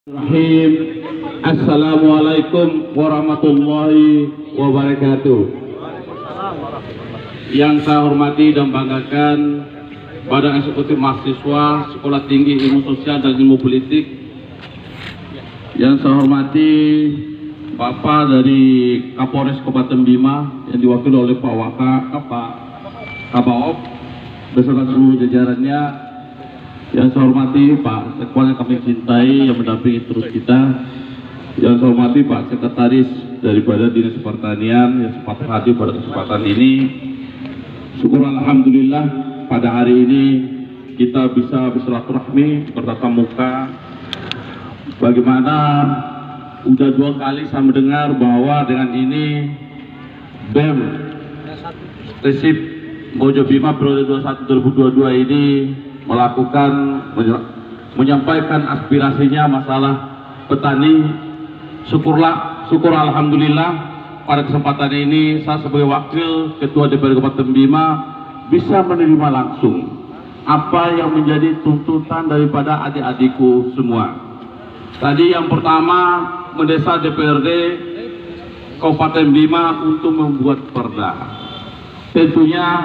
Bismillahirrahmanirrahim. Assalamualaikum warahmatullahi wabarakatuh. Yang saya hormati dan banggakan Badan Eksekutif Mahasiswa Sekolah Tinggi Ilmu Sosial dan Ilmu Politik. Yang saya hormati Bapak dari Kapolres Kabupaten Bima yang diwakili oleh Pak Kabaop beserta seluruh jajarannya. Yang saya hormati Pak Sekwan yang kami cintai yang mendampingi terus kita. Yang saya hormati Pak Sekretaris daripada Dinas Pertanian yang sempat hadir pada kesempatan ini. Syukur alhamdulillah pada hari ini kita bisa bersilaturahmi bertatap muka. Bagaimana udah 2 kali saya mendengar bahwa dengan ini BEM Resip Mojo Bima periode 21-2022 ini menyampaikan aspirasinya masalah petani. Syukur alhamdulillah pada kesempatan ini saya sebagai wakil ketua DPRD Kabupaten Bima bisa menerima langsung apa yang menjadi tuntutan daripada adik-adikku semua. Tadi yang pertama mendesak DPRD Kabupaten Bima untuk membuat perda. Tentunya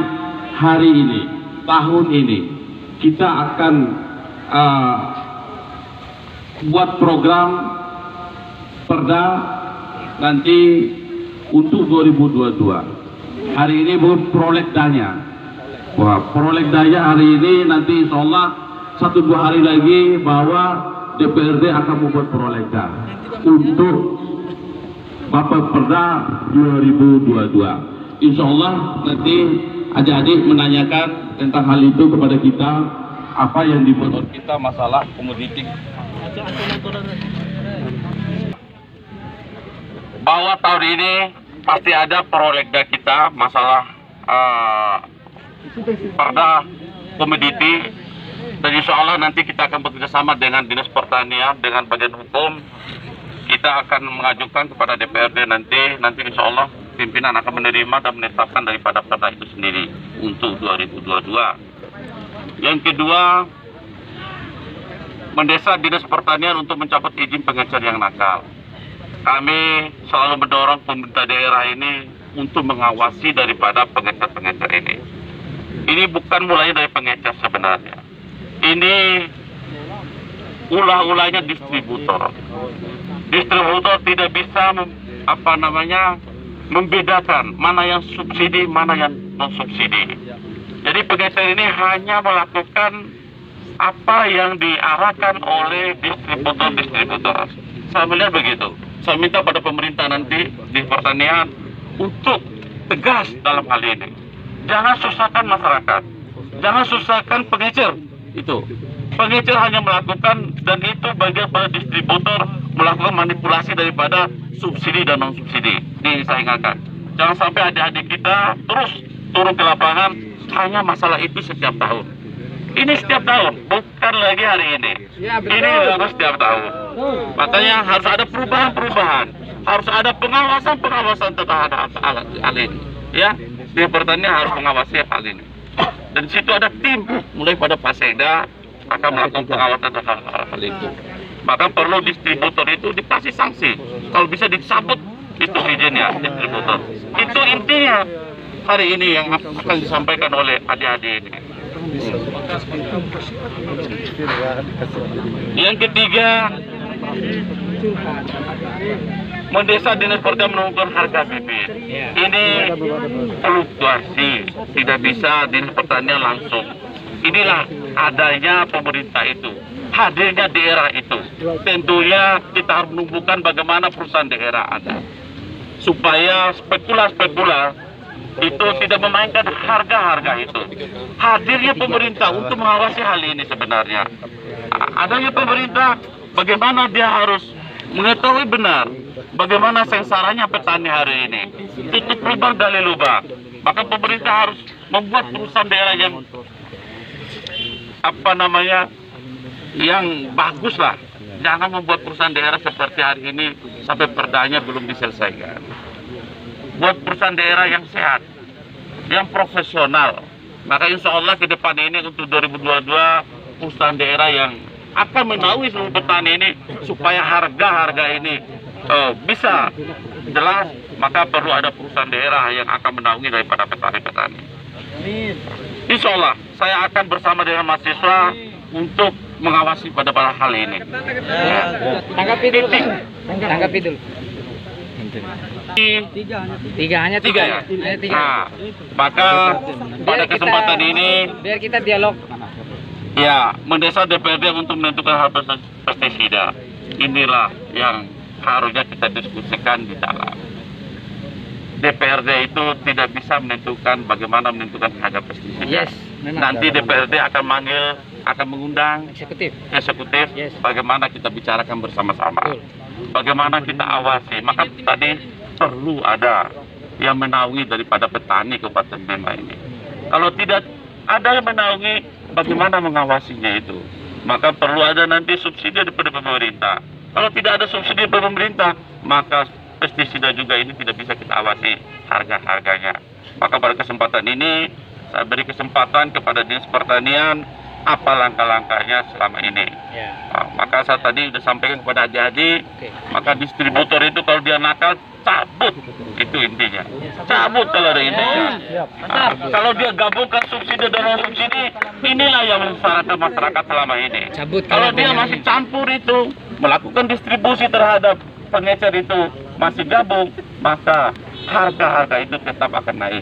hari ini, tahun ini kita akan buat program perda nanti untuk 2022. Hari ini bukan prolegdanya. Wah, prolegdanya hari ini nanti insya Allah 1-2 hari lagi bahwa DPRD akan membuat prolegda untuk Bapak Perda 2022. Insya Allah nanti adik-adik menanyakan tentang hal itu kepada kita, apa yang dibuat oleh kita masalah komoditi. Bahwa tahun ini pasti ada prolegda kita masalah perda komoditi, dan insya Allah nanti kita akan bekerjasama dengan Dinas Pertanian, dengan bagian hukum. Kita akan mengajukan kepada DPRD nanti insya Allah pimpinan akan menerima dan menetapkan daripada perda itu sendiri untuk 2022. Yang kedua, mendesak Dinas Pertanian untuk mencabut izin pengecer yang nakal. Kami selalu mendorong pemerintah daerah ini untuk mengawasi daripada pengecer-pengecer ini. Ini bukan mulainya dari pengecer sebenarnya. Ini ulah-ulahnya distributor. Distributor tidak bisa membedakan mana yang subsidi, mana yang non subsidi. Jadi pengecer ini hanya melakukan apa yang diarahkan oleh distributor. Saya melihat begitu. Saya minta pada pemerintah nanti di pertanian untuk tegas dalam hal ini. Jangan susahkan masyarakat, jangan susahkan pengecer. Itu pengecer hanya melakukan, dan itu bagian pada distributor melakukan manipulasi daripada subsidi dan non subsidi. Ini saya ingatkan, jangan sampai adik-adik kita terus turun ke lapangan hanya masalah itu setiap tahun. Ini setiap tahun, bukan lagi hari ini. Ini harus setiap tahun. Makanya harus ada perubahan, harus ada pengawasan terhadap hal ini. Ya, di pertanian harus mengawasi hal ini. Dan di situ ada tim, mulai pada Pak Sekda akan melakukan pengawasan terhadap hal itu. Maka perlu distributor itu dikasih sanksi. Kalau bisa dicabut itu izinnya distributor. Itu intinya hari ini yang akan disampaikan oleh adik-adik ini. Yang ketiga, mendesak Dinas Pertanian menurunkan harga bibit. Ini fluktuasi, tidak bisa Dinas Pertanian langsung. Inilah adanya pemerintah itu, hadirnya daerah itu. Tentunya kita harus menumbuhkan bagaimana perusahaan daerah ada, supaya spekulan itu tidak memainkan harga-harga itu. Hadirnya pemerintah untuk mengawasi hal ini sebenarnya. Adanya pemerintah, bagaimana dia harus mengetahui benar bagaimana sengsaranya petani hari ini. Tutup lubang gali lubang. Maka pemerintah harus membuat perusahaan daerah yang yang bagus lah. Jangan membuat perusahaan daerah seperti hari ini sampai perdanya belum diselesaikan. Buat perusahaan daerah yang sehat, yang profesional. Maka insya Allah ke depan ini untuk 2022 perusahaan daerah yang akan menaungi seluruh petani ini supaya harga-harga ini bisa jelas, maka perlu ada perusahaan daerah yang akan menaungi daripada petani-petani. Insya Allah saya akan bersama dengan mahasiswa untuk mengawasi pada hal ini. Tanggapi dulu, Pak. Tanggapi dulu. Tiga ya? Nah, maka pada kesempatan ini biar kita dialog. Ya, mendesak DPRD untuk menentukan hal pestisida. Inilah yang harusnya kita diskusikan di dalam. DPRD itu tidak bisa menentukan bagaimana menentukan harga pestisida. Yes, nanti DPRD akan mengundang eksekutif. Yes. Bagaimana kita bicarakan bersama-sama. Bagaimana kita awasi. Maka tadi perlu ada yang menaungi daripada petani Kabupaten Bima ini. Kalau tidak ada yang menaungi, bagaimana mengawasinya itu? Maka perlu ada nanti subsidi daripada pemerintah. Kalau tidak ada subsidi dari pemerintah, maka pestisida juga ini tidak bisa kita awasi harga-harganya. Maka pada kesempatan ini saya beri kesempatan kepada Dinas Pertanian apa langkah-langkahnya selama ini. Nah, maka saya tadi sudah sampaikan kepada adik-adik, maka distributor itu kalau dia nakal, cabut, itu intinya. Cabut kalau ada intinya. Nah, kalau dia gabungkan subsidi dan non subsidi, inilah yang mensyaratkan masyarakat selama ini. Kalau dia masih campur itu, melakukan distribusi terhadap pengecer itu masih gabung, maka harga-harga itu tetap akan naik.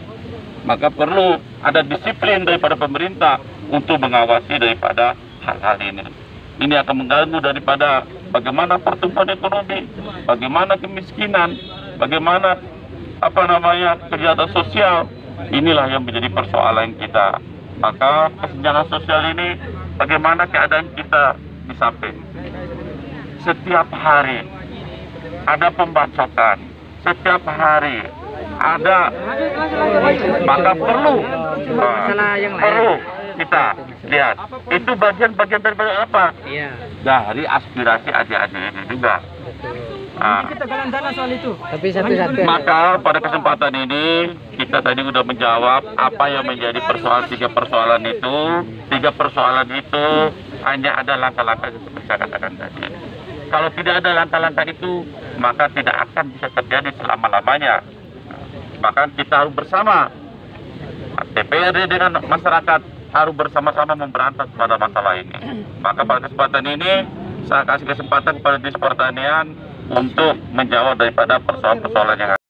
Maka perlu ada disiplin daripada pemerintah untuk mengawasi daripada hal-hal ini. Ini akan mengganggu daripada bagaimana pertumbuhan ekonomi, bagaimana kemiskinan, bagaimana kegiatan sosial. Inilah yang menjadi persoalan kita. Maka kesenjangan sosial ini, bagaimana keadaan kita di Samping. Setiap hari ada pembacokan, setiap hari ada, maka perlu kita lihat itu bagian-bagian dari apa? Dari aspirasi adik-adik ini juga. Tapi satu-satu. Maka pada kesempatan ini kita tadi sudah menjawab apa yang menjadi tiga persoalan itu. Tiga persoalan itu hanya ada langkah-langkah yang seperti saya katakan tadi. Kalau tidak ada langkah-langkah itu, maka tidak akan bisa terjadi selama-lamanya. Maka kita harus bersama, DPRD dengan masyarakat harus bersama-sama memberantas pada masalah ini. Maka pada kesempatan ini, saya kasih kesempatan kepada Dinas Pertanian untuk menjawab daripada persoalan-persoalan yang ada.